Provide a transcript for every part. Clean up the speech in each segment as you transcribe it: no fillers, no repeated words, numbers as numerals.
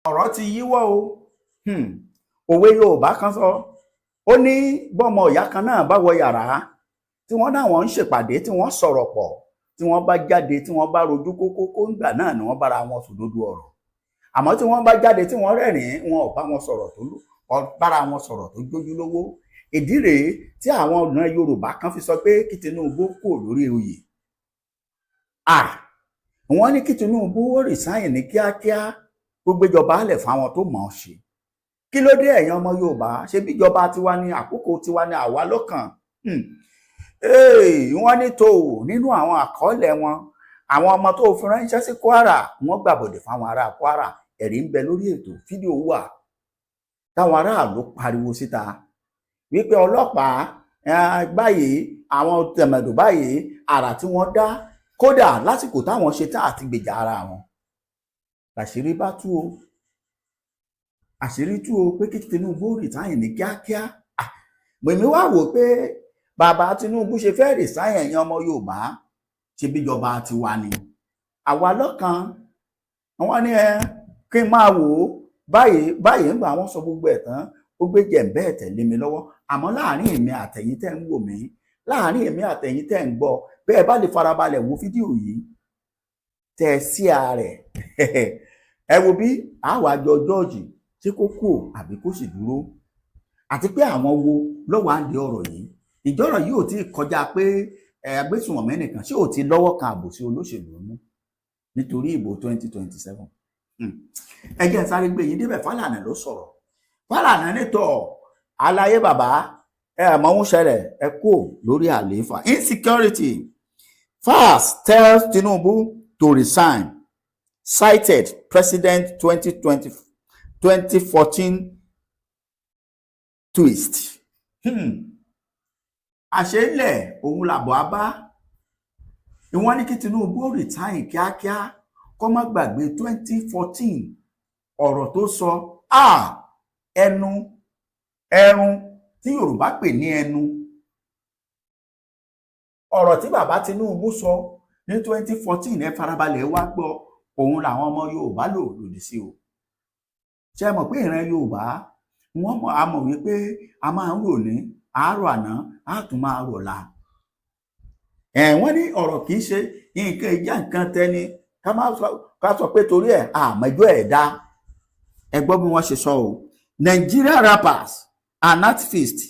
ọ̀rọ̀ ti yíwọ́ o. Òwe Yorùbá kan sọ, ó ní bọ́mọ ìyá kan náà bá wọ yàrá tí wọ́n náwọn ń ṣèpàdé tí wọ́n sọ̀rọ̀ pọ̀ tí wọ́n bá jáde tí wọ́n bá rojú kókó ńgbà náà ni wọ́n bára wọn sòdodo ọ̀rọ̀. Àmọ́ tí wọ́n bá jáde tí wọ́n rẹ́rìn-ín wọn ò bá wọn sọ̀rọ̀ bára wọn sọ̀rọ̀ tó jójúlówó. Ìdí rèé tí àwọn ọ̀nà Yorùbá kan fi sọ pé kí Tinubu kúrò lórí oyè. Wọ́n ní kí Tinubu resign ní kíákíá kó gbéjọba lẹ̀ fáwọn tó mọ̀ ọ́ ṣe. Kí ló dé ẹ̀yin ọmọ Yorùbá? Ṣé bíjọba tiwa ní àkókò tiwa ní àwa lọ́kàn? Wọ́n ní tó nínú àwọn àkọọ́lẹ̀ wọn àwọn ọmọ tó fi ránṣẹ́ sí Kwara wọ́n gbàbọ̀dẹ̀ fáwọn ará Kwara. Ẹ̀rí ń bẹ lórí ètò fídíò wà táwọn aráàlú pariwo síta wípé ọlọ́pàá báyìí àwọn tẹ̀mẹ̀dù báyìí àrà tí wọ́n dá kódà lásìkò táwọn ṣe tá àti gbèjà ara wọn. Àṣírí bá tú o, àṣírí tú o pé kí Tinubu resign ní kíákíá. Mèmí wá wò pé bàbá Tinubu ṣe fẹ́ resign ẹ̀yin ọmọ Yorùbá ṣe bíjọba ti wà ní àwa lọ́kàn. Wọ́n ní kí n máa wò ó báyìí ń gbà wọ́n sọ gbogbo ẹ̀ tán ó gbé jẹ̀ǹbẹ́ ẹ̀ tẹ̀lé mi lọ́wọ́. Àmọ́ láàrin èmi àtẹ̀yin tẹ́ ń wò mí, láàrin èmi àtẹ̀yin tẹ́ ń gbọ́, bẹ́ẹ̀ bá lè farabalẹ̀ wo fídíò yìí tẹ́ sí ààrẹ ẹ wo bí àwọn àjọ jọ́ọ̀jì tí kò kú àbí kò sì dúró, àti pé àwọn wo lọ́wọ́ àǹdí ọ̀rọ̀ yìí. Ìjọ́rọ̀ yìí ò tí ì kọjá pé agbésùnmọ̀mí nìkan ṣé ò ti lọ́wọ́ kan àbòsí olóṣèlú mú nítorí ìbò 2027. Ẹ jẹ́ sáré gbé yín débẹ̀. Fálànà ló sọ̀rọ̀. Fálànà nítọ̀ alaye bàbá mọ̀ ń ṣẹlẹ̀ ẹ kú lórí àlééfà. Insecurity. Fast tells Tinubu to resign, cited President 2014 twist. Àṣẹlẹ̀ òun làbọ̀ abá. Ìwọ́n ní kí Tinubu resign kíákíá kó má gbàgbé 2014 ọ̀rọ̀ tó sọ. Ẹrun tí Yorùbá pè ní ẹnu. Ọ̀rọ̀ tí bàbá Tinubu sọ ní 2014 ẹ farabalẹ̀ wá gbọ́, òun làwọn ọmọ Yorùbá lòdì sí o. Ṣé mọ̀ pé ìran Yorùbá wọ́n mọ̀ wípé a máa ń rò ní àárọ̀ àná á tún máa rọ̀ la. Wọ́n ní ọ̀rọ̀ kìí ṣe nǹkan ìjà nǹkan tẹni ká sọ pé torí ẹ̀ àmọ́jọ́ ẹ̀ dá. Ẹ gbọ́ bí wọ́n ṣe sọ o. Nigeria rappers and activists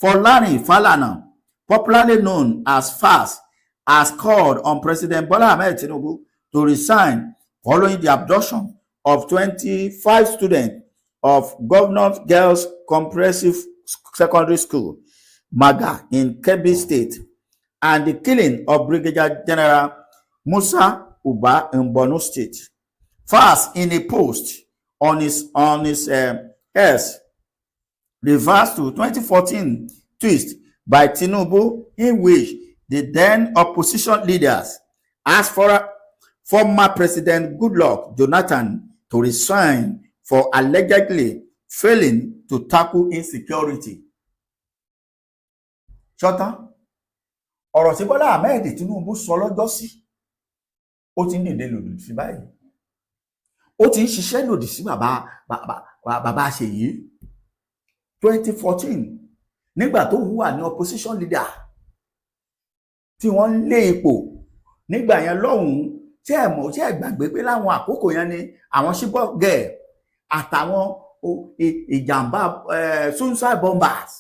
Falana, popularly known as FAST, has called on President Bola Ahmed Tinubu to resign following the abduction of 25 students of Governor Girls Comprehensive Secondary School, Maga, in Kebbi State, and the killing of Brigadier General Musa Uba in Borno State. FAST, in a post on his S, reversed to 2014 twist by Tinubu, in which the then opposition leaders asked for former President Goodluck Jonathan to resign for allegedly failing to tackle insecurity. Ṣọ́tán, ọ̀rọ̀ tí Bọ́lá Ahmed Tinubu sọ lọ́jọ́ sí, ó ti ń dìde lòdì sí báyìí. Ó ti ń ṣiṣẹ́ lòdì sí bàbá Ṣèyí. 2014 nígbà tó wà ní opposition leader tí wọ́n ń lé ipò nígbà yẹn lọ́hùn-ún, tí ẹ gbàgbé pé láwọn àkókò yẹn ni àwọn ṣíbọ̀gẹ̀ àtàwọn ìjàmbá suicide bombers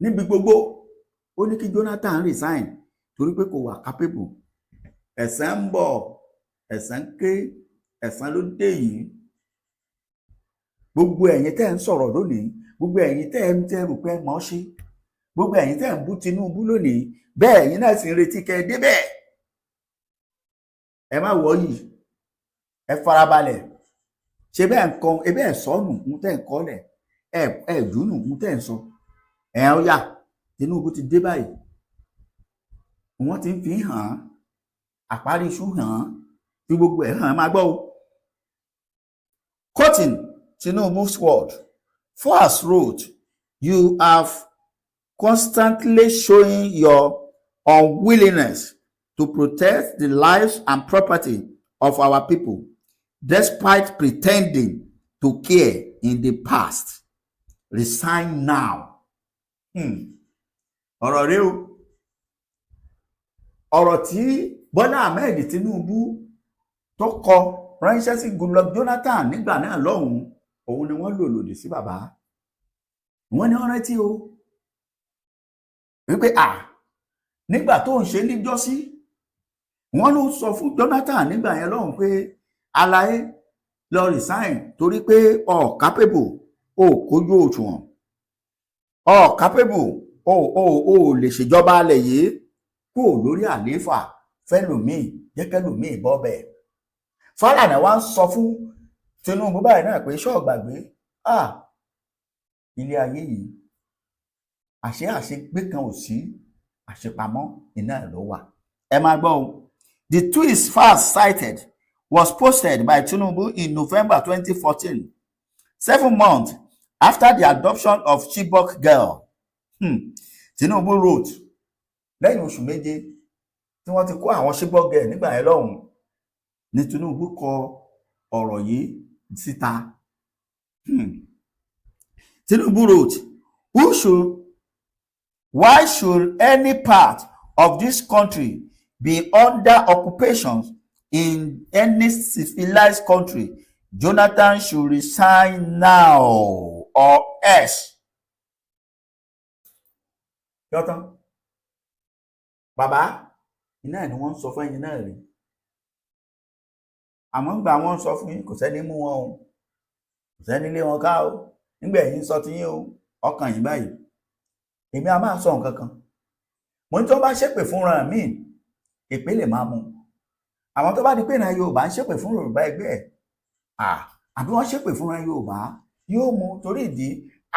níbi gbogbo. Ó ní kí Jonathan resign torí pé kò wà capable. Ẹ̀san ń bọ̀, ẹ̀san ké, ẹ̀san ló dé yìí. Gbogbo ẹ̀yin tẹ́ ń sọ̀rọ̀ lónìí, gbogbo ẹ̀yin tẹ́ ń rò pé mọ̀ ṣe, gbogbo ẹ̀yin tẹ́ ń bú Tinubu lónìí, bẹ́ẹ̀ ẹ̀yin náà sì ń retí kẹ́ ẹ débẹ̀. Ẹ má wọ̀nyí, ẹ farabalẹ̀. Ṣé bẹ́ẹ̀ nǹkan ẹ bẹ́ẹ̀ sọ́nù mú tẹ́ ń kọ́lẹ̀, ẹ dùnú mú tẹ́ ń sọ. Ó yá, Tinubu ti dé báyìí. Wọ́n ti ń fi hàn àparí iṣu hàn fi gbogbo ẹ̀ hàn máa gbọ́ o. Quoting Tinubu's word, Fast wrote, "You have constantly showing your unwillingness to protect the lives and property of our people. despite pretending to care in the past. Resign now. Ọ̀rọ̀ rẹ o. Ọ̀rọ̀ tí Bọ́lá Ahmed Tinubu tó kọ ránṣẹ́ sí Goodluck Jonathan nígbà náà lọ́hùn-ún, òun ni wọ́n lò lòdì sí bàbá. Wọ́n ní ọ̀rẹ́ tí o wípé nígbà tó ń ṣe níjọ́sí, wọ́n ló sọ fún Jonathan nígbà yẹn lọ́hùn pé alaye lọ resign torí pé capable, kójú òṣùwọ̀n, capable, lè ṣèjọba alẹ̀ yìí kó lórí àlééfà fẹ́lòmíì jẹ́kẹ́lòmíì bọ́ bẹ́ẹ̀. Falana wá ń sọ fún Tinubu báyìí náà pé ṣọ́ọ̀gbàgbé ilé ayé yìí àṣegbé kan ò sí, àṣepamọ́ iná ẹ̀ ló wà. Ẹ máa gbọ́ o. The twist first cited was posted by Tinubu in November 2014, 7 months after the adoption of Chibok girl. Tinubu wrote, lẹ́yìn oṣù méje tí wọ́n ti kó àwọn Chibok girl nígbà yẹn lọ́hùn, ní Tinubu kọ ọ̀rọ̀ yìí síta. Tinubu wrote, why should any part of this country be under occupation in any civilized country? Jonathan should resign now or else. Yọtán, bàbá iná ẹ̀ ni wọ́n ń sọ fún ẹ̀yin náà rí. Àmọ́ ń gbà wọ́n sọ fún yín, kò sẹ́ni mú wọn o, kò sẹ́ni lé wọn ká o, nígbà ẹ̀yin sọ ti yín o, ọkàn yín báyìí. Èmi a máa sọ nǹkan kan, mo ní tó bá ṣépè fúnra mi, èpè lè máa mú. Àwọn tó bá di pé náà Yorùbá ń ṣépè fún Yorùbá ẹgbẹ́ ẹ̀, àbí wọ́n ṣépè fúnra Yorùbá yóò mú, torí ìdí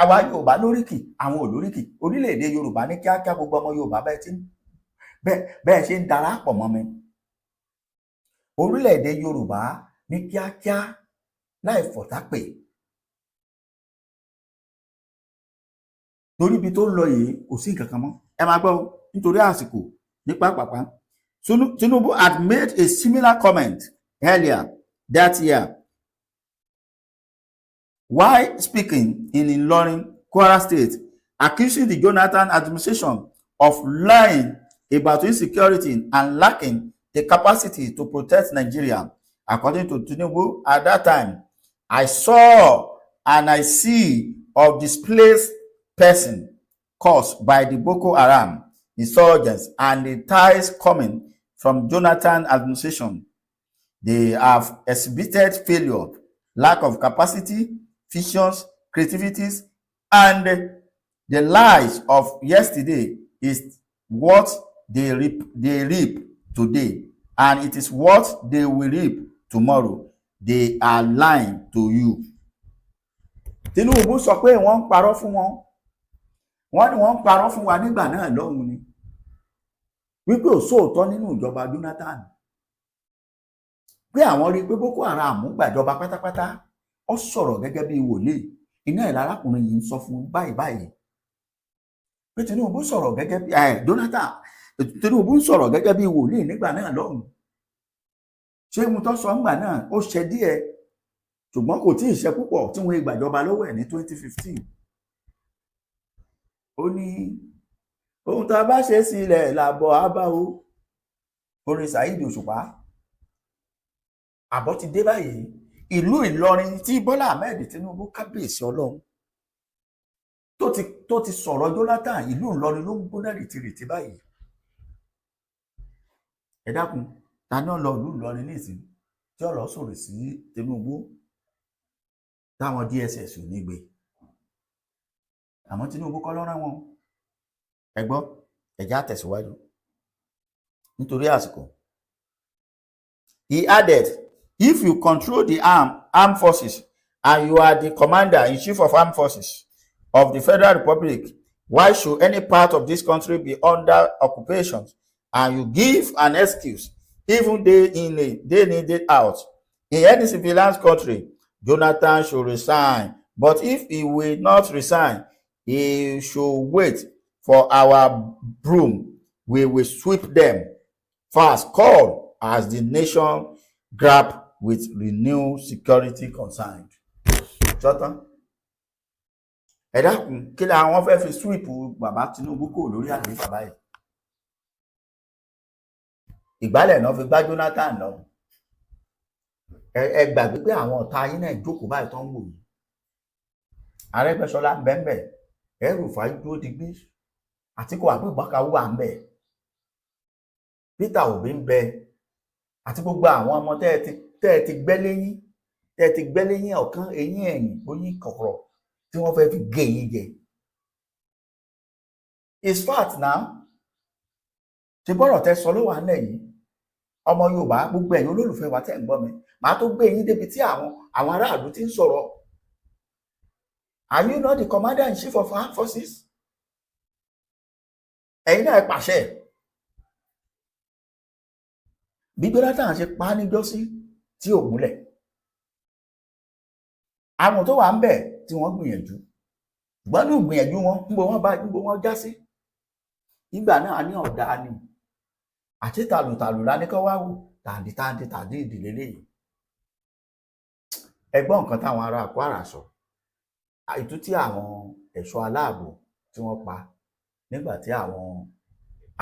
àwa Yorùbá lóríkì, àwọn olóríkì. Orílẹ̀-èdè Yorùbá ní kíákíá gbogbo ọmọ Yorùbá bẹ́ẹ̀ ṣe ń darapọ̀ mọ́ mi. Orílẹ̀-èdè Yorùbá ní kíákíá láì fọ̀tápè. Torí ibi tó ń lọ yìí kò sí nǹkan kan mọ́. Ẹ máa gbọ́ nítorí àsìkò ní pápápá. Tinubu had made a similar comment earlier that year while speaking in Ilorin, Kwara State, accusing the Jonathan administration of lying about insecurity and lacking the capacity to protect Nigeria. According to Tinubu, at that time, I saw and I see of displaced person caused by the Boko Haram insurgents and the ties coming from Jonathan administration. They have exhibited failure, lack of capacity, visions, creativities, and the lies of yesterday is what they reap today, and it is what they will reap tomorrow. They are lying to you. Tinubu sọ pé wọ́n ń parọ́ fún wọn. Wọ́n ní wọ́n ń parọ́ fún wa nígbà náà lọ́hùn ni. Wípé ò sóòótọ́ nínú ìjọba Jonathan. Pé àwọn rí pé Boko Haram gbàjọba pátápátá. Ó sọ̀rọ̀ gẹ́gẹ́ bí wòlíì. Iná ẹ̀ lárákùnrin yìí ń sọ fún báyìí báyìí. Pé Tinubu sọ̀rọ̀ gẹ́gẹ́ bí Tinubu ń sọ̀rọ̀ gẹ́gẹ́ bí wòlíì nígbà náà lọ́hùn. Ṣé mo tó sọ ńgbà náà ó ṣe díẹ̀, ṣùgbọ́n kò tí ì ṣe púpọ̀ tí wọ́n gbàjọba lọ́wọ́ ẹ̀ ní 2015. Ó ní ohun tá a bá ṣe sílẹ̀ làbọ̀ àbáwò. Orin Saheed Òṣùpá. Àbọ̀ ti dé báyìí. Ìlú Ìlọrin tí Bọ́lá Ahmed Tinubu kábíyèsí Ọlọ́run tó ti sọ̀rọ̀ Jonathan, ìlú Ìlọrin ló ń gbóná rìtìrìtì báyìí. Ẹ dákun, ta ní ọlọ ìlú Ìlọrin nísìnyí tí ọ̀rọ̀ sọ̀rọ̀ sí Tinubu táwọn DSS ò ní gbé. Àmọ́ Tinubu kọ́ ló rán wọn. Ẹ gbọ́, ẹ̀já tẹ̀síwájú nítorí àsìkò. He added, if you control the armed forces and you are the commander-in-chief of armed forces of the Federal Republic, why should any part of this country be under occupation and you give an excuse even day in, day in, day out? In any civilized country, Jonathan should resign. But if he will not resign, he should wait for our broom. We will sweep them fast, call as the nation grab with renewed security concerned. Ṣọ́tán. Ẹ dákun kí làwọn fẹ́ fi sweep bàbá Tinubu kò lórí àgbéfà báyìí. Ìgbálẹ̀ náà fi gbá Jonathan lọ. Ẹ gbàgbé pé àwọn ọ̀tá yín náà jókòó báyìí tó ń wò yìí. Arẹ́gbẹ́ṣọlá ń bẹ́ẹ̀ El-Rufai dúró digbí Àtíkù Abubakar wà ń bẹ̀ Peter Obi ń bẹ àti gbogbo àwọn ọmọ tẹ́ ẹ ti gbẹ́ lẹ́yìn ọ̀kan eyín ẹ̀yìn oyin kọ̀kọ̀rọ̀ tí wọ́n fẹ́ fi gé yín jẹ. It's fact now. Ṣé bọ́rọ̀ tẹ́ sọ ló wà nílẹ̀ yìí? Ọmọ Yorùbá gbogbo ẹ̀yin olólùfẹ́ wa tẹ́ ń gbọ́ mi màá tó gbé yín débi tí àwọn aráàlú ti ń sọ̀rọ̀. Are you not the commander-in-chief of armed forces? Ẹ̀yin náà ẹ pàṣẹ. Bí Jonathan ṣe pa á níjọ́sí tí ò múlẹ̀. Àwọn tó wà ń bẹ̀ tí wọ́n gbìyànjú. Ṣùgbọ́n ní ìgbìyànjú wọn níbo wọ́n já sí. Nígbà náà ní ọ̀dà ni. Àti tàlùtàlù la ní kọ́ wá wò tàdí ìdílé léyìí. Ẹ gbọ́ nǹkan táwọn ará Kwara sọ. Àìtú tí àwọn ẹ̀ṣọ́ aláàbò tí wọ́n pa nígbà tí àwọn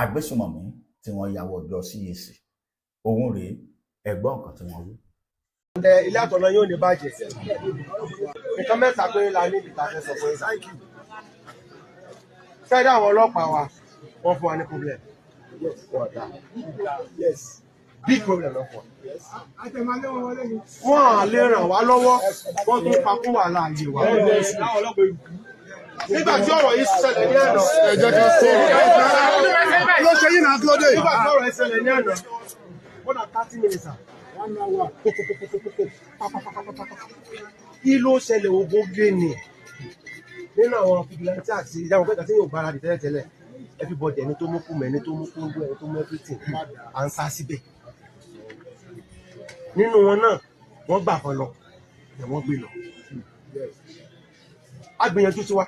agbésùmọ̀mí tí wọ́n ya wọ ọjọ́ CAC òun rèé ẹ gbọ́ nǹkan tí wọ́n wí. Ilé àtọ̀nà yóò ní bàjẹ́ nǹkan mẹ́ta pé la ní ìta fẹ́ sọ fún yín. Fẹ́ẹ́ àwọn ọlọ́pàá wa wọ́n fún wa ní problem. Yes. Big problem lọ fún wa. Wọ́n á lè ràn wá lọ́wọ́ wọ́n tún pakú wà láàyè wa. Nígbà tí ọ̀rọ̀ yìí ṣẹlẹ̀ ní àná. Ẹ̀jẹ̀ kan sọ ló ṣe yín náà lóde. Nígbà tí ọ̀rọ̀ yìí ṣẹlẹ̀ ní àná. More than 30 minutes. 1 hour. Kí ló ṣẹlẹ̀ ogun gé ni? Nínú àwọn fìdíláńtì àti ìdáhùn pẹ́ta tí yóò gbára dì tẹ́lẹ̀tẹ́lẹ̀. Everybody ẹni tó mú kú mẹ́, ẹni tó mú kú ń gbọ́, ẹni tó mú everything. À ń sá síbẹ̀. Nínú wọn náà, wọ́n gbà kan lọ, ẹ̀ wọ́n gbé lọ. A gbìyànjú tiwa.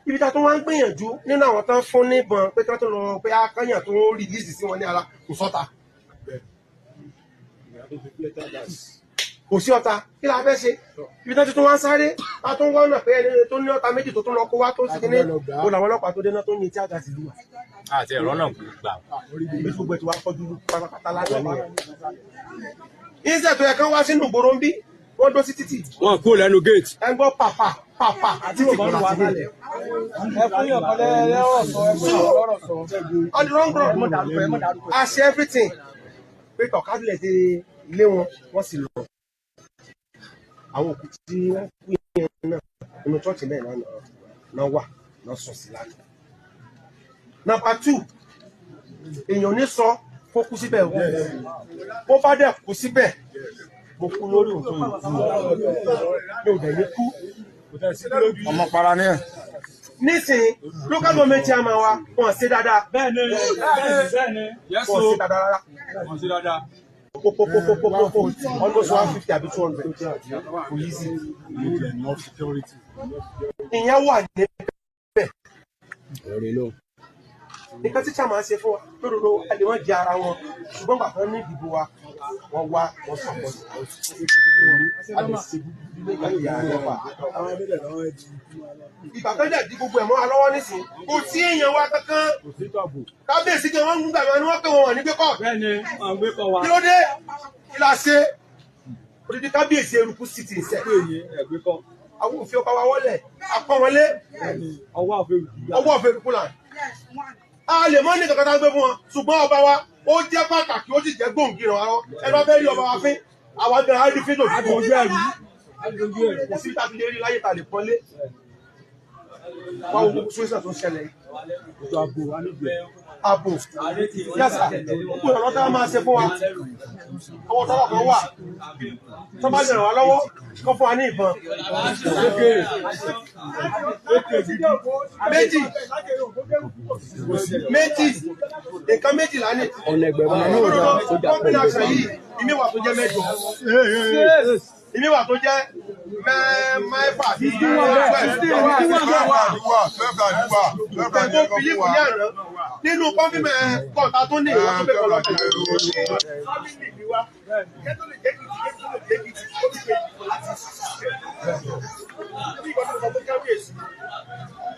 Ibi tá tó wá ń gbìyànjú nínú àwọn tán fún níbọn pé ká tó lọ pé akányàn tó ń rìlíìsì sí wọn ní ara kò sọ́ta. Kò sí ọ̀tá kí la fẹ́ ṣe ibi tán tuntun wá ń sáré a tó ń wọ́n náà pé ẹni tó ní ọ̀tá méjì tó tún lọ kó wá tó sì ní o làwọn ọlọ́pàá tó dénà tó ní tí àgàtì lù wá. Àti ẹ̀rọ náà gbà. Ibi gbogbo ẹ̀ tí wàá kọjú pátápátá lásán ni ẹ̀. Iṣẹ́ tó yẹ kán wá sínú ìgboro ń bí wọ́n dó sí títì. Wọ́n kó lẹ́nu gate. Ẹ gbọ́ pàpà àti tìkọ̀lá ti dé. On the long run, I ṣe everything. Pé tọ̀kadìlẹ̀ ti ilé wọn, wọ́n sì lọ. Àwọn òkú tí wọ́n kú yẹn náà inú chọ́ọ̀chì náà wà náà sọ sí láti. Number 2, èèyàn ní sọ kó kú síbẹ̀ o. Bó bá dẹ̀ kú síbẹ̀, mo kú lórí òótọ́ ìlú. Mi ò dẹ̀ ní kú. Ọmọ para ní ẹ̀. Nísìnyí, local government chairman wa, wọ́n ṣe dáadáa. Bẹ́ẹ̀ni. Wọ́n ṣe dáadáa rárá. Wọ́n ṣe dáadáa. Almost 150 àbí 200 for easy. Ìyẹn wà níbẹ̀. Nǹkan tí chairman ṣe fún wa lódodo a lè wọ́n di ara wọn ṣùgbọ́n gbà kan ní ìdìbò wa wọ́n wá wọ́n sọ̀pọ̀ a lè ṣe nígbà tí a lè wà. Ìgbà kan dẹ̀ di gbogbo ẹ̀ mọ́ wa lọ́wọ́ nísìn kò sí èèyàn wa kankan kábíyèsí kí wọ́n ń gbà wọn ni wọ́n pè wọ́n wọ̀ ní gbẹ́kọ̀. Kí ló dé kí la ṣe odidi kábíyèsí eruku city ṣe. Àwọn òfin ọba wa wọlé apọ̀ wọlé ọwọ́ ọ̀fẹ́ eruku là. A lè mọ́ ní kankan tá ń gbé fún wọn ṣùgbọ́n ọba wa ó jẹ́ pàtàkì ó sì jẹ́ gbòǹgì ràn wá ẹ bá fẹ́ rí ọba wa fín àwọn abẹ́rẹ́ á rí fín lò fún ojú ẹ̀rí kò sí tàbí lè rí láyé ta lè pọ́nlé wọ́n wo gbogbo sóríṣà tó ń ṣẹlẹ̀ ààbò yẹ́sà gbogbo ọ̀rọ̀ tá a máa ṣe fún wa àwọn tọ́wọ́ kan wà tó bá jẹ̀rọ̀ wá lọ́wọ́ kọ́ fún wa ní ìbọn méjì nǹkan méjì lánìí ọ̀nà ẹgbẹ̀rún ní ọ̀dọ̀ sójà pẹ̀lú ìmíwà tó jẹ́ mẹ́jọ ìmíwà tó jẹ́ mẹ́fà sí nínú kọ́fíìmẹ̀ kọ́ta tó ní ìwọ̀n tó bẹ̀rẹ̀ lọ́pẹ̀ Bí ìgbà tó sọ pé kábíyèsí,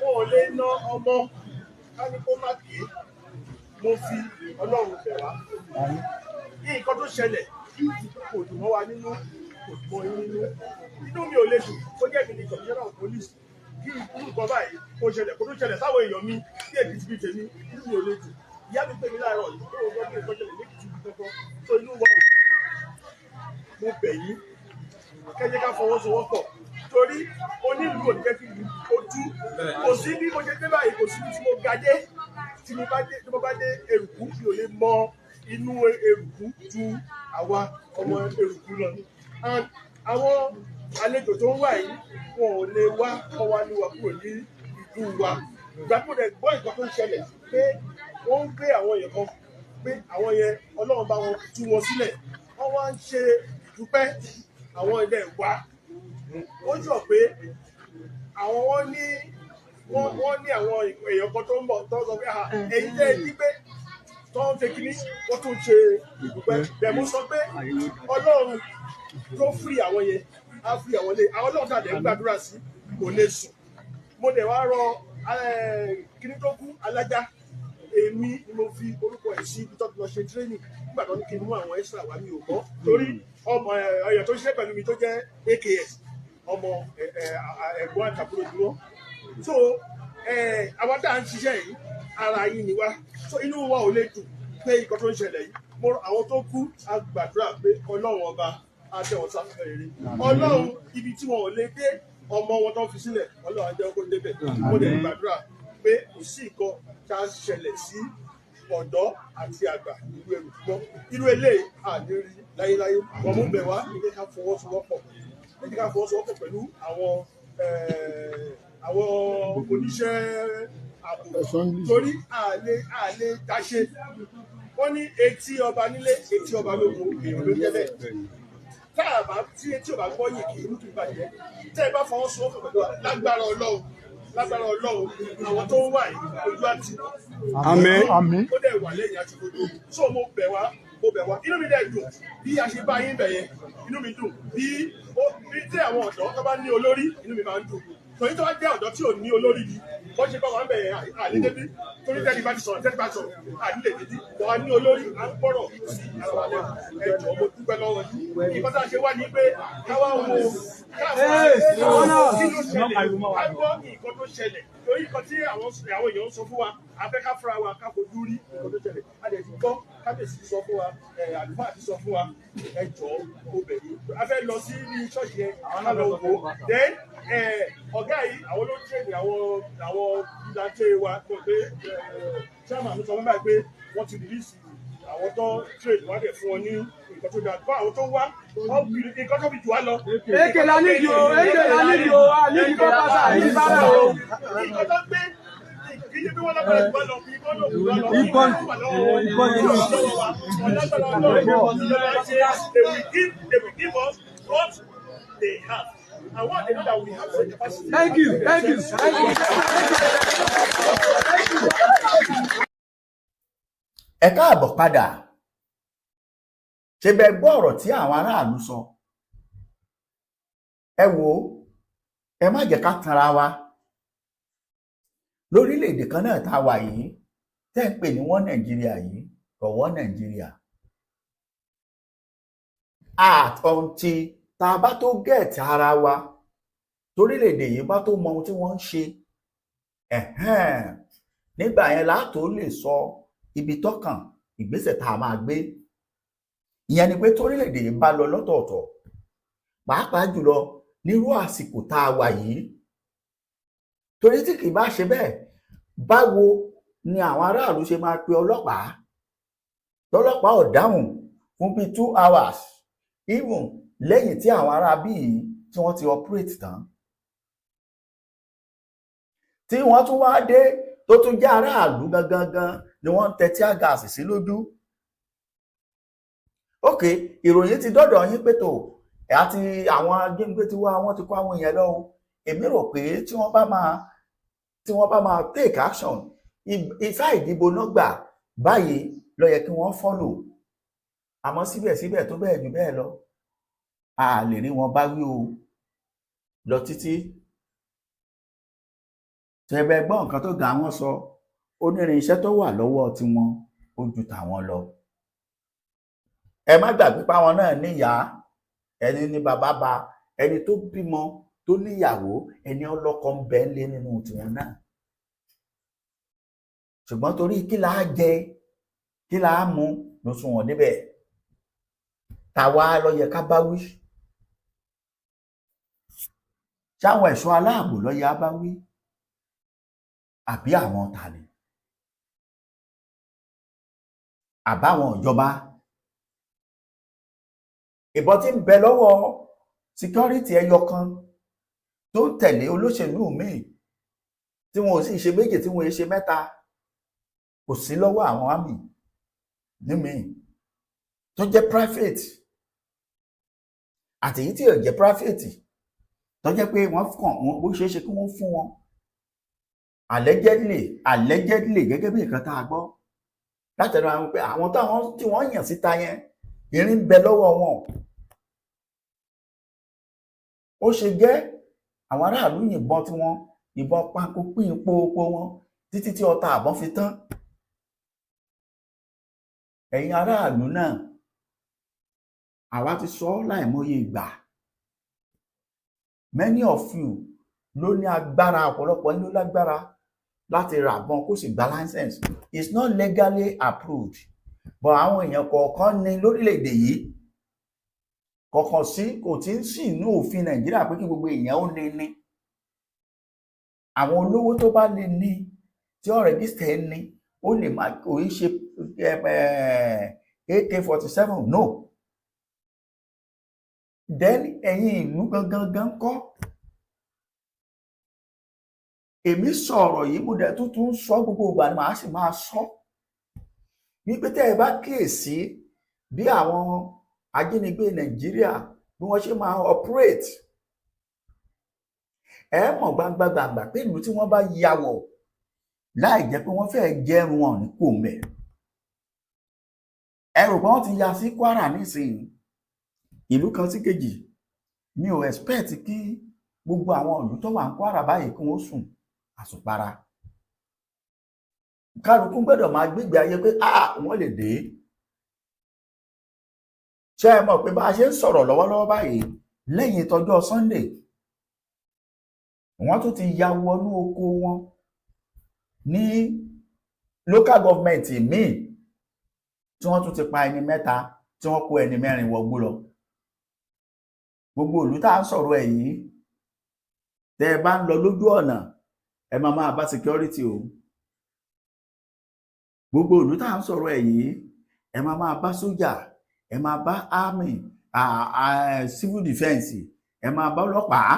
wọn ò lè ná ọmọ ká ní kó má kí mo fi Ọlọ́run bẹ̀ wá. Ní nǹkan tó ṣẹlẹ̀ kò dùn mọ́ wa nínú, kò dùn mọ́ yín nínú. Inú mi ò lè dùn kó jẹ́ mi ní commissioner of police kí irú nǹkan báyìí kó tó ṣẹlẹ̀ sáwọn èèyàn mi tí Èkìtì bíi tèmi, inú mi ò lè dùn. Ìyá mi pè mí láàárọ̀ yìí pé òun gbọ́ pé nǹkan ṣẹlẹ̀ ní Èkìtì bíi kankan tó inú wa ò dùn. Mo bẹ̀ yín kẹ́jẹ́ ká fọwọ́sowọ́pọ̀ torí onílù ò ní jẹ́ kí ìlú ó tú. Kò sí bí mo ṣe dé báyìí, kò sí bí tí mo ga dé tí mo bá dé eruku mi ò lè mọ inú eruku ju àwa ọmọ eruku lọ. Àwọn àlejò tó ń wà yìí wọn ò lè wá kọ́ wa ní wa kúrò ní ìlú wa. Ìgbà tó dẹ̀ gbọ́ nǹkan tó ń ṣẹlẹ̀ pé wọ́n ń gbé àwọn èèyàn kan pé àwọn yẹn Ọlọ́run bá wọn tú wọn sílẹ̀, wọ́n wá ń ṣe ìdúpẹ́ àwọn ilẹ̀ wa. Ó jọ pé àwọn wọ́n ní àwọn èèyàn kan tó ń bọ̀ tó ń sọ pé èyí tẹ́ ẹ ní pé tó ń ṣe kíní wọ́n tún ṣe ìdúpẹ́. Bẹ́ẹ̀ mo sọ pé Ọlọ́run tó fìrì àwọn yẹn á fìrì àwọn lé àwọn Ọlọ́run tàdé ń gbàdúrà sí kò lè sùn. Mo dẹ̀ wá rọ kíní tó kú alájá, èmi ni mo fi orúkọ ẹ̀ sí ibi tó ti lọ ṣe training nígbà tó ní kí n mú àwọn extra wá mi ò gbọ́ torí ọmọ ẹ̀yàn tó ṣiṣẹ́ pẹ̀lú mi tó jẹ́ AKS ọmọ ẹ̀gbọ́n àtàkùrọ̀ dúró. So àwọn tá à ń ṣiṣẹ́ yìí ara yìí ni wá, so inú wa ò lè dùn pé nǹkan tó ń ṣẹlẹ̀ yìí. Àwọn tó kú á gbàdúrà pé Ọlọ́run ọba á tẹ̀ wọ́n sáfẹ́ rere. Ọlọ́run ibi tí wọn ò lè dé ọmọ wọn tó fi sílẹ̀ Ọlọ́run á jẹ́ kó débẹ̀. Mo lè gbàdúrà pé kò sí nǹkan tá a ṣẹlẹ̀ sí ọ̀dọ́ àti àgbà ìlú eruku mọ́. Irú eléyìí àdérí láyéláyé wọn mú bẹ̀ wá ní ká fọwọ́sowọ́pọ̀ pẹ̀lú àwọn oníṣẹ́ ààbò torí àlè dáṣe. Wọ́n ní etí ọba nílé etí ọba lóko èèyàn ló jẹ́ bẹ́ẹ̀. Táàbà tí etí ọba gbọ́ yìí kì í lùtù ìbàjẹ́. Tẹ́ ẹ bá fọwọ́sowọ́pọ̀ pẹ̀lú lágbára Ọlọ́run àwọn tó ń wà yìí ojú àti àmín ó dẹ̀ wà lẹ́yìn àti gbogbo. So mo bẹ̀ wá inú mi dẹ̀ dùn bí a ṣe bá yín bẹ̀ yẹn, inú mi dùn bí tí àwọn ọ̀dọ́ tó bá ní olórí inú mi máa ń dùn. Torí tó bá jẹ́ ọ̀dọ́ tí ò ní olórí yìí wọ́n ṣe bá wà ń bẹ̀ yẹn àlédébí torí tẹ́lifí bá ti sọ̀rọ̀ àdílẹ̀dẹ́dí wọ́n á ní olórí à ń gbọ́rọ̀ sí àwọn àlẹ́ ẹ̀jọ̀ mo dúpẹ́ lọ́wọ́ yìí. Ìkọ́ tá a ṣe wá ní pé káwá wo nǹkan tó ṣẹlẹ̀ torí nǹkan tí àwọn èèyàn ń sọ fún wa afẹ́ká fúnra wa ká fojú rí nǹkan tó ṣẹlẹ̀ a lè ti gbọ́ kábíyèsí sọ fún wa àlùfáà ti sọ fún wa ẹjọ́ obìnrin a fẹ́ lọ sí ní ṣọ́ọ̀ṣì yẹn àwọn náà lọ wò ó then ọ̀gá yìí àwọn ló tẹ̀lé àwọn ìdájọ́ wa pé chairman ló sọ fún báyìí pé wọ́n ti release àwọn tó trade wọ́n dẹ̀ fún wọn ní nǹkan tó dáa. Bá àwọn tó wá nǹkan tó fi jù wá lọ. Èkè la nídìí o, nídìí kọ́ pásá, nídìí bára o. Nǹkan tó gbé kì í ṣe bí wọ́n lágbára jù wá lọ, ìbọn ló wù wá lọ. Ìbọn wà lọ́wọ́ wọn, ìbọn ló wà lọ́wọ́ wa. Ọ̀lágbára Ọlọ́run they will give us what they have. And what they know that we have the capacity. Thank you. Ẹ káàbọ̀ padà. Ṣé bẹ́ẹ̀ gbọ́ ọ̀rọ̀ tí àwọn aráàlú sọ? Ẹ wò ó, ẹ má jẹ́ ká tanra wa. Lórílẹ̀-èdè kan náà tá a wà yìí, tẹ́ ń pè ní wọ́n Nàìjíríà yìí, kò wọ́n Nàìjíríà. Àtọ̀ntì tá a bá tó gẹ̀ẹ́tì ara wa, torílẹ̀-èdè yìí bá tó mọ ohun tí wọ́n ń ṣe, nígbà yẹn látò lè sọ ibi tọ́kàn ìgbésẹ̀ tá a máa gbé. Ìyẹn ni pé torílẹ̀-èdè yìí bá lọ lọ́tọ̀ọ̀tọ̀, pàápàá jùlọ nírú àsìkò tá a wà yìí. Torí tí kì í bá ṣe bẹ́ẹ̀, báwo ni àwọn aráàlú ṣe máa pe ọlọ́pàá? Tọ́lọ́pàá ò dáhùn fún bíi 2 hours, even lẹ́yìn tí àwọn ará bí yìí tí wọ́n ti operate tán. Tí wọ́n tún wá dé tó tún jẹ́ aráàlú gangan ni wọ́n ń tẹ tear gas sí lójú. Ok, ìròyìn ti dọ́dọ̀ yín pé tó àti àwọn agbẹ́gbẹ́ tí wọ́n ti kó àwọn èèyàn lọ. Èmi rò pé tí wọ́n bá máa take action, ìfá ìdìbò náà gbà báyìí ló yẹ kí wọ́n follow. Àmọ́ síbẹ̀síbẹ̀ tó bẹ́ẹ̀ jù bẹ́ẹ̀ lọ, a lè rí wọn bá wí o. lọ títí tẹ́bẹ̀ gbọ́ nǹkan tó ga wọn sọ onírin iṣẹ́ tó wà lọ́wọ́ tiwọn ó ju tàwọn lọ. Ẹ má gbàgbé páwọn náà níyà, ẹni ní bàbá bá, ẹni tó bímọ tó níyàwó, ẹni ọlọ́kọ ń bẹ lé nínú tiwọn náà. Ṣùgbọ́n torí kí la jẹ kí la mú ló sún wọn débẹ̀. Tàwa ló yẹ ká bá wí. Ṣáwọn ẹ̀ṣọ́ aláàbò ló yẹ á bá wí àbí àwọn tani àbáwọn ìjọba? Ìbọn tí ń bẹ lọ́wọ́ security ẹyọ kan tó ń tẹ̀lé olóṣèlú míì tí wọn ò sì ṣe méjì tí wọn ò ṣe mẹ́ta kò sí lọ́wọ́ àwọn àmì nímìí tó jẹ́ private àti èyí tí ò jẹ́ private tó jẹ́ pé wọ́n kàn wọ́n bó ṣeé ṣe kí wọ́n fún wọn allegedly gẹ́gẹ́ bí nǹkan tá a gbọ́ látẹ̀rọ àwọn pé àwọn tí wọ́n yàn síta yẹn irin ń bẹ lọ́wọ́ wọn. Ó ṣe jẹ́ àwọn aráàlú yìnbọn tí wọ́n ìbọn pákó pín pópó wọn títí tí ọta àbọn fi tán. Ẹ̀yin aráàlú náà àwa ti sọ láìmọye ìgbà, many of you ló ní agbára, ọ̀pọ̀lọpọ̀ yín ló lágbára láti ra àbọn kó sì gba license. It's not legally approved, but àwọn èèyàn kọ̀ọ̀kan ní lórílẹ̀‐èdè yìí kọ̀ọ̀kan sí kò tí ń sì inú òfin Nàìjíríà pé kí gbogbo èèyàn ó ní. Àwọn olówó tó bá lè ní tí ó register ní ó lè máa kò í ṣe AK-47 no. Then ẹ̀yin ìlú gangan kọ́. Èmi sọ̀rọ̀ yìí mo dẹ̀ tuntun sọ gbogbo ìgbà ni màá sì máa sọ wípé tẹ́ ẹ bá kíyèsí bí àwọn ajínigbé Nàìjíríà bí wọ́n ṣe máa operate, ẹ mọ̀ gbangba pé ìlú tí wọ́n bá yàwọ̀ láì jẹ́ pé wọ́n fẹ́ẹ́ jẹrun wọn ní kò mẹ́. Ẹ rò pé wọ́n ti ya sí Kwara nísìnyí ìlú kan sí kejì. Mi ò expect kí gbogbo àwọn ìlú tó wà ní Kwara báyìí kí wọ́n sùn àsùnpara. Kálukú gbọ́dọ̀ máa gbégbé ayé pé wọ́n lè dé. Ṣé ẹ mọ̀ pé bá a ṣe ń sọ̀rọ̀ lọ́wọ́lọ́wọ́ báyìí lẹ́yìn tọjọ́ Sunday wọ́n tún ti ya wọnú oko wọn ní local government míì tí wọ́n tún ti pa ẹni 3 tí wọ́n kó ẹni 4 wọgbó lọ. Gbogbo ìlú tá à ń sọ̀rọ̀ ẹ̀ yìí tẹ́ ẹ bá ń lọ lójú ọ̀nà ẹ máa bá security o. Gbogbo ìlú tá à ń sọ̀rọ̀ ẹ̀ yìí ẹ máa bá sójà, ẹ máa bá army, civil defence, ẹ máa bá ọlọ́pàá,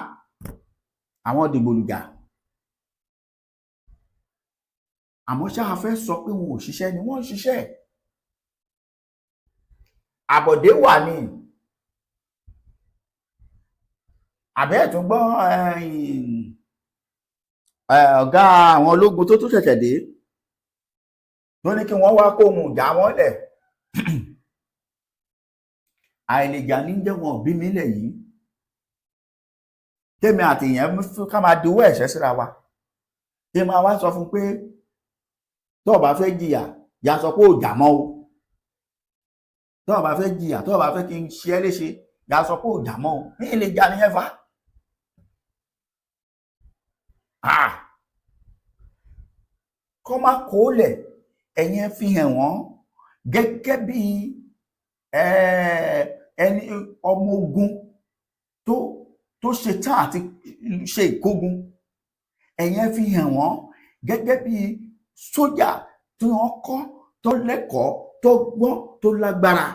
àwọn dìgbòlùjà. Àmọ́ ṣá a fẹ́ sọ pé wọn ò ṣiṣẹ́ ni wọ́n ń ṣiṣẹ́. Àbọ̀dé wà ní àbẹ́ ẹ̀tún gbọ́ ọ̀gá àwọn ológun tó tún ṣẹ̀ṣẹ̀ dé tó ní kí wọ́n wá kó ohun ìjà wọn lẹ̀. Àìlèjà ní jẹ́ wọn bí mi lẹ̀ yìí. Tèmi àti èèyàn ká máa diwọ́ ẹ̀ṣẹ̀ síra wa. Tí máa wá sọ fún pé tó bá fẹ́ jìyà yà sọ pé ò jà mọ́ o. Tó bá fẹ́ jìyà, tó bá fẹ́ kí n ṣe ẹ́ léṣe yà sọ pé ò jà mọ́ o. Ní ilé ìjà nìyẹn fa. Kọ́ máa kó lẹ̀ ẹ̀yẹn fi hàn wọ́n gẹ́gẹ́ bí ẹni ọmọ ogun tó ṣe tán àti ṣe ìkógun. Ẹ̀yẹn fi hàn wọ́n gẹ́gẹ́ bí sójà tí wọ́n kọ́ tó lẹ́kọ̀ọ́ tó gbọ́n tó lágbára.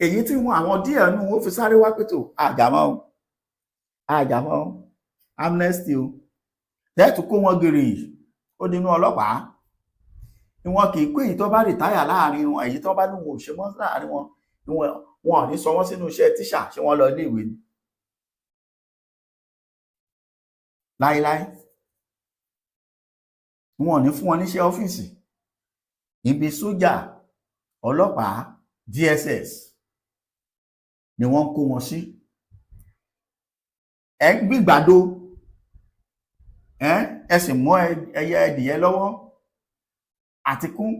Èyí tí wọn àwọn díẹ̀ nù ó fi sáré wá pẹ̀tò àjàmọ́ amnesty o tẹ́ẹ̀tù kó wọn gèrè ó dínú ọlọ́pàá. Ìwọ̀n kì í kó èyí tó bá rìtáyà láàrin wọn, èyí tó bá ní wọn ò ṣe mọ́ láàrin wọn wọn ò ní sọ wọ́n sínú iṣẹ́ tíṣà ṣé wọ́n lọ ilé ìwé ni. Láíláí wọn ò ní fún wọn níṣẹ́ ọ́fíìsì. Ibi sójà, ọlọ́pàá, DSS ni wọ́n kó wọn sí. ẹ ń gbìgbàdo ẹ sì mú ẹyẹ ẹdìyẹ lọ́wọ́ àti kún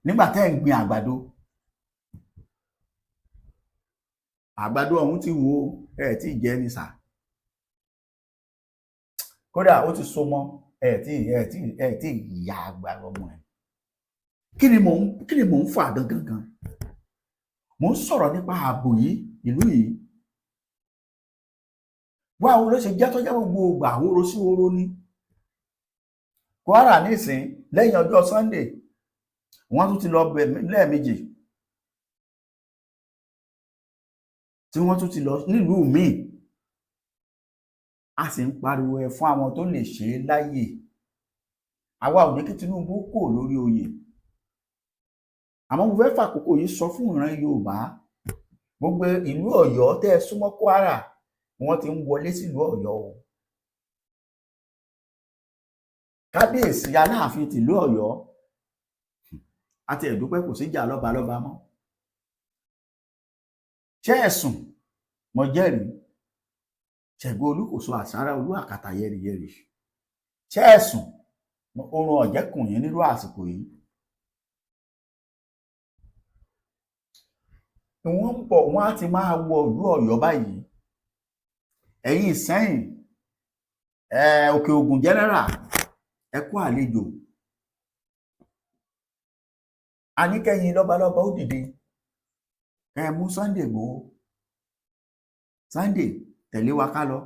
nígbà tẹ́ ẹ̀ ń gbin àgbàdo ọ̀hún ti wò ẹ tí ì jẹ ní sà kódà ó ti so mọ́ ẹ tí ìyá àgbàdo ọmọ ẹ kí ni mò ń fà gangan mò ń sọ̀rọ̀ nípa ààbò yìí ìlú yìí wá àwọn ló ṣe jẹ́ tó jẹ́ gbogbo ògbà horo sí horo ní Kwara nísìn lẹ́yìn ọjọ́ Sunday wọ́n tún ti lọ lẹ́ẹ̀mejì tí wọ́n tún ti lọ nílùú míì a sì ń pariwo ẹ fún àwọn tó lè ṣe é láyè àwa ò ní kí Tinubu kò lórí oyè àmọ́ mo fẹ́ fàkókò yìí sọ fún ìran Yorùbá gbogbo ìlú Ọ̀yọ́ tẹ́ ẹ súnmọ́ Kwara wọ́n ti ń wọlé sílùú Ọ̀yọ́ o kábíyèsí Aláàfin tìlú Ọ̀yọ́ àti ẹ̀dúpẹ́ kò síjà lọ́balọ́ba mọ́ ṣé ẹ̀sùn mo jẹ́rìí Ṣẹ̀gun Olúkòso àsárá olú àkàtà yẹrìyẹrì ṣé ẹ̀sùn oorun ọ̀jẹ̀kùnrin nírú àsìkò yìí wọ́n ń bọ̀ wọ́n á ti máa wọ ìlú Ọ̀yọ́ báyìí ẹ̀yin Ìsẹ́yìn Òkè Ògùn general ẹ kú àlejò a ní kẹ́yìn lọ́balọ́ba ó dìde ẹ mú Sunday Igboho Sunday tẹ̀lé wa ká lọ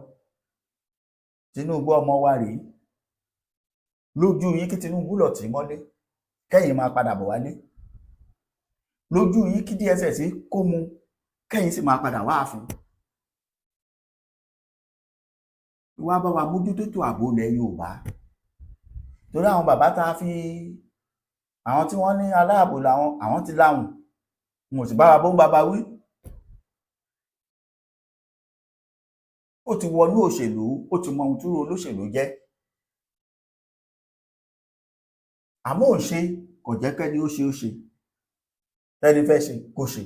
Tinubu ọmọ wa rèé lójú yín kí Tinubu lọ tì mọ́lé kẹ́yìn máa padà bọ̀ wálé lójú yín kí DSS kó mu kẹ́yìn sì máa padà wá àfin wá bá wa mójútó ètò ààbò ilẹ̀ Yorùbá torí àwọn bàbá tá a fi àwọn tí wọ́n ní aláàbò làwọn àwọn ti láwùn wọn ò sì bá wa bó ń bàbá wí ó ti wọnú òṣèlú ó ti mọ ohun tí olóṣèlú jẹ́ àmọ́ ò ṣe kò jẹ́ kẹ́ni ó ṣe tẹ́ni fẹ́ ṣe kó ṣe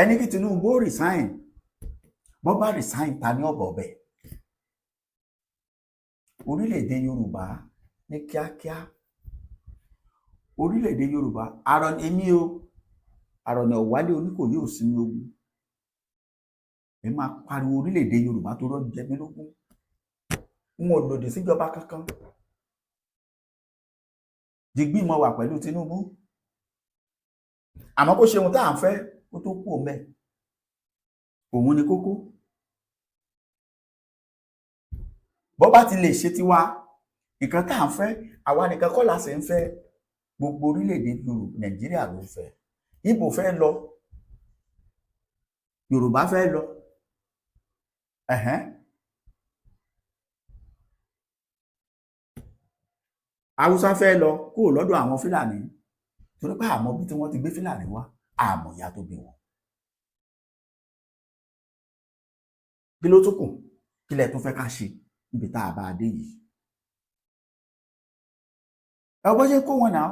ẹni kí Tinubu resign bó bá resign ta ní ọ̀bọ̀ ọ̀bẹ orílẹ̀-èdè Yorùbá ní kíákíá orílẹ̀-èdè Yorùbá arọ èmi o àrọ̀nà ọ̀wálé Oníkòyí ò sí ní ogun ẹ máa pariwo orílẹ̀-èdè Yorùbá tó rọ́ jẹ mí lógún n ò lòdì síjọba kankan digbí mo wà pẹ̀lú Tinubu àmọ́ kó ṣe ohun tá à ń fẹ́ kó tó kú òun bẹ́ẹ̀ òun ni kókó bó bá ti lè ṣe tiwa nǹkan tá à ń fẹ́ àwa nìkan kọ́ la sì ń fẹ́ gbogbo orílẹ̀-èdè Nàìjíríà ló ń fẹ́ Ìgbò fẹ́ lọ Yorùbá fẹ́ lọ Haúsá fẹ́ lọ kúrò lọ́dọ̀ àwọn Fúlàní torí pé àmọ́ bí tí wọ́n ti gbé Fúlàní wá àmọ́ ìyá tó bí wọn kí ló tún kù kí lẹ tún fẹ́ ká ṣe níbi tá a bá dé yìí ẹ bọ́ ṣe kó wọn náà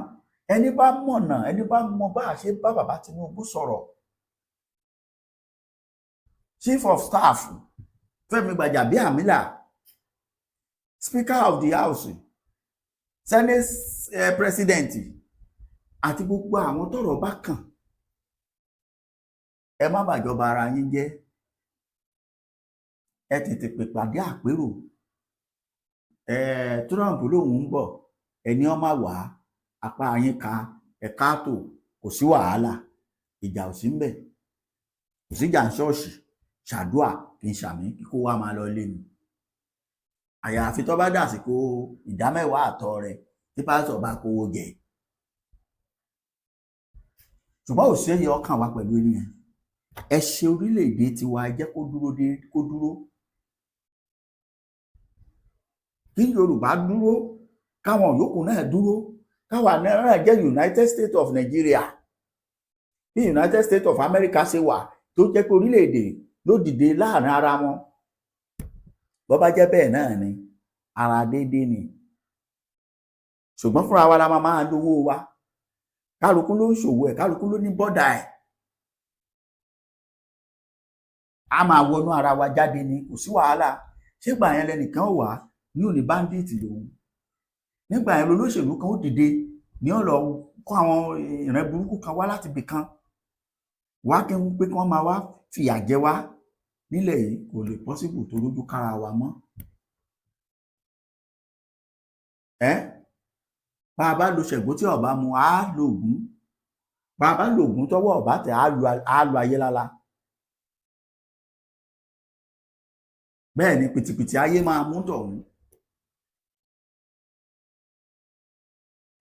ẹni bá mọ̀nà ẹni bá mọ bá a ṣe bá bàbá Tinubu sọ̀rọ̀ Chief of Staff Fẹ́mi Gbàjàbíàmílà Speaker of the House Senate President àti gbogbo àwọn tọ́rọ̀ bá kàn ẹ má bàjọba ara yín jẹ́ ẹ tètè pè pàdé àpérò Trump lòun ń bọ̀ ẹni ó máa wá apá yín ka ẹ̀ka tó kò sí wàhálà ìjà ò sí ńbẹ̀ kò síjà ń ṣọ́ọ̀ṣì ṣàdúà kì í ṣàmì kíkó wá máa lọ lé mi àyàfi tó bá dàsìkò ìdámẹ́wàá àtọ rẹ̀ tí pásítọ̀ bá kówó jẹ ṣùgbọ́n ò sí èyí ọkàn wa pẹ̀lú ènìyàn ẹ ṣe orílẹ̀-èdè tiwa ẹ jẹ́ kó dúró kí Yorùbá dúró káwọn yòókù náà dúró káwa náà jẹ́ United States of Nigeria bí United States of America ṣe wà tó jẹ́ pé orílẹ̀-èdè ló dìde láàrin ara wọn bó bá jẹ́ bẹ́ẹ̀ náà ni ara déédéé ni ṣùgbọ́n fúnra wa la máa lówó wa kálukú ló ń ṣòwò ẹ̀ kálukú ló ní bọ́dà ẹ̀ a máa wọnú ara wa jáde ni kò sí wàhálà. Ṣé gbà yẹn lẹnìkan ò wá ní òní bandit lòun? Nígbà yẹn olóṣèlú kan ó dìde ní ọ̀rọ̀ kó àwọn ìran burúkú kan wá láti ibì kan wá kí n pé kí wọ́n máa wá fìyà jẹ wá nílẹ̀ yìí, kò lè possible tó lójú kára wa mọ́. Bá a bá lo ṣẹ̀gbó tí ọba mu á lo ògún, bá a bá lo ògún tọ́wọ́ ọba tẹ̀ á lo ayé lála. Bẹ́ẹ̀ ni pìtìpìtì ayé máa mú tọ̀hún.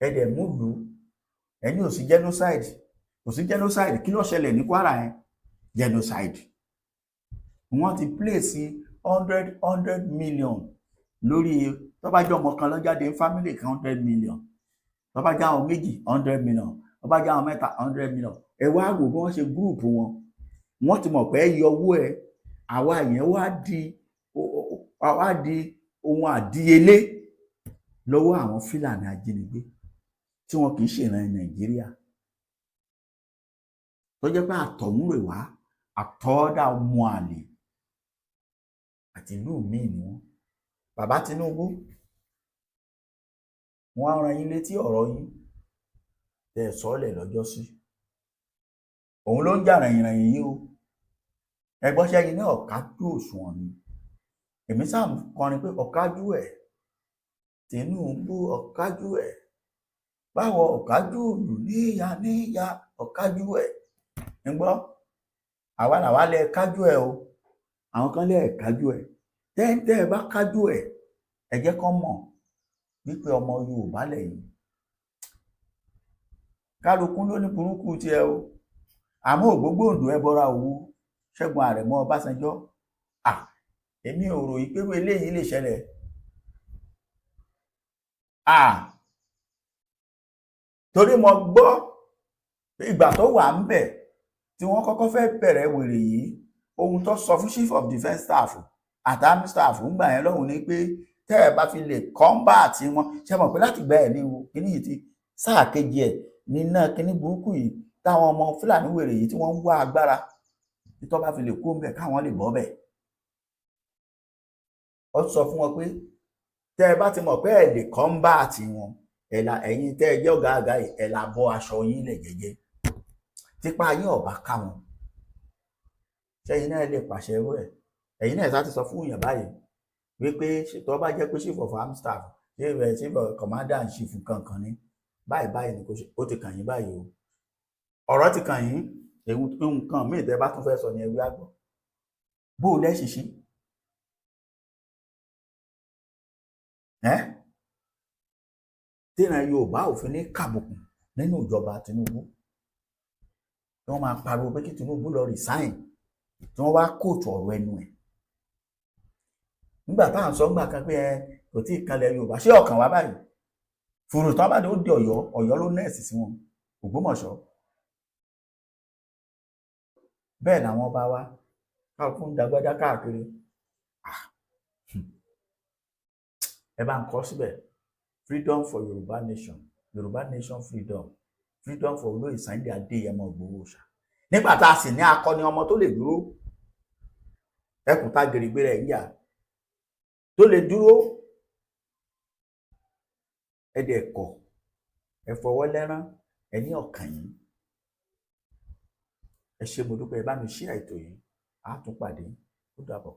Ẹ̀dẹ̀ múlùú ẹni ò sí genocide, kò sí genocide. Kí ló ṣẹlẹ̀ ní Kwara yẹn? Genocide. Wọ́n ti place 100 million lórí tó bá jẹ́ ọmọ kan ló jáde family kan 100 million, tó bá jẹ́ àwọn méjì 100 million, tó bá jẹ́ àwọn mẹ́ta 100 million. Ẹ wá wò bí wọ́n ṣe group wọn. Wọ́n ti mọ̀ pé yọ owó ẹ̀, àwa yẹn wá di ohun àdíyelé lọ́wọ́ àwọn Fúlàní ajínigbé tí wọn kì í ṣèràn Nàìjíríà, tó jẹ́ pé àtọ̀húnrèwá àtọ́dá ọmọ àlè àti ìlú míì ni wọ́n. Bàbá Tinubu, wọ́n á rán yín létí ọ̀rọ̀ yín tẹ́ ẹ sọ́lẹ̀ lọ́jọ́ sí. Òun ló ń jà ràyìnràyìn yìí o. Ẹgbọ́n ṣẹ́yìn ní ọ̀kájú òṣùwọ̀n ni. Èmi sáà kọrin pé ọ̀kájú ẹ̀, Tinubu ọ̀kájú ẹ̀, báwo ọ̀kájú òlù níyà ọ̀kájú ẹ̀. ń gbọ́ àwa làwa lẹ kájú ẹ̀ o, àwọn kan lẹ kájú ẹ̀. Tẹ́ ẹ bá kájú ẹ̀, ẹ jẹ́ kán mọ̀ wípé ọmọ Yorùbá lẹ́yìn. Kálukú ló ní burúkú tiẹ̀ o, àmọ́ ògbógbòǹdò ẹ bọ́ra òwú Ṣẹ́gun Àrẹ̀mọ Ọbásanjọ́. Èmi ò rò pé eléyìí lè ṣẹlẹ̀. Torí mo gbọ́ ìgbà tó wà ń bẹ̀ tí wọ́n kọ́kọ́ fẹ́ bẹ̀rẹ̀ wèrè yìí, ohun tó sọ fún chief of defence staff àti army staff ń gbà yẹn lọ́hùn ni pé tẹ́ ẹ bá fi lè combat wọn, ṣe mọ̀ pé láti gbà ẹ̀ ní kíní yìí ti sáà kejì ẹ̀ nínú kíní burúkú yìí táwọn ọmọ Fúlàní wèrè yìí tí wọ́n ń wá agbára tí tó bá fi lè kó ń bẹ̀ káwọn lè bọ́ bẹ̀. Ó sọ fún wọn pé tẹ́ ẹ bá ti mọ̀ pé ẹ lè combat wọn, ẹ̀yin tẹ́ ẹ jẹ́ ọ̀gá àgbà yìí, ẹ là bọ́ aṣọ yín lẹ̀ jẹ́jẹ́. Tipa yín ọ̀bá ká wọn, ṣẹ́yìn náà lè pàṣẹ ẹrú ẹ̀. Ẹ̀yin náà ti sọ fún èèyàn báyìí wípé tó bá jẹ́ pé chief of army staff, chief of commander in chief kankan ní báyìí ni kò ṣe, ó ti kàn yín báyìí o. Ọ̀rọ̀ ti kàn yín, nǹkan míì tẹ́ bá tún fẹ́ sọ ní ẹwí àgbọ̀. Bó o lẹ́ṣìṣí tíran Yorùbá òfin ní kàbùkù nínú ìjọba Tinubu. Wọ́n máa pariwo pé kí Tinubu lọ resign, tí wọ́n wá kóòtù ọ̀rọ̀ ẹnu ẹ̀. Nígbà táà ń sọ ńgbà kan pé kò tí ì kanlẹ̀ Yorùbá, ṣé ọkàn wá báyìí? Fùrù tán bá dé ó di Ọ̀yọ́ ló nẹ́ẹ̀sì sí wọn, Ògbómọ̀ṣọ́. Bẹ́ẹ̀ làwọn bá wá káàkiri ń dagbájá káàkiri. Ẹ bá ń kọ síbẹ̀, freedom for Yorùbá nation, Yorùbá nation freedom for olóyè Sunday Adéyẹmọ Ìgbòho Òòṣà. Nígbà tá a sì ní akọni ọmọ tó lè dúró, ẹkùn tá gèrègbè rẹ̀ yíyà tó lè dúró, ẹdẹ ẹkọ ẹfọwọ́ lẹ́rán ẹni ọ̀kàn yìí. Ẹ ṣé mo dúpẹ́, ẹ bá mi share ètò yìí, á tún pàdé, ó dàbọ̀.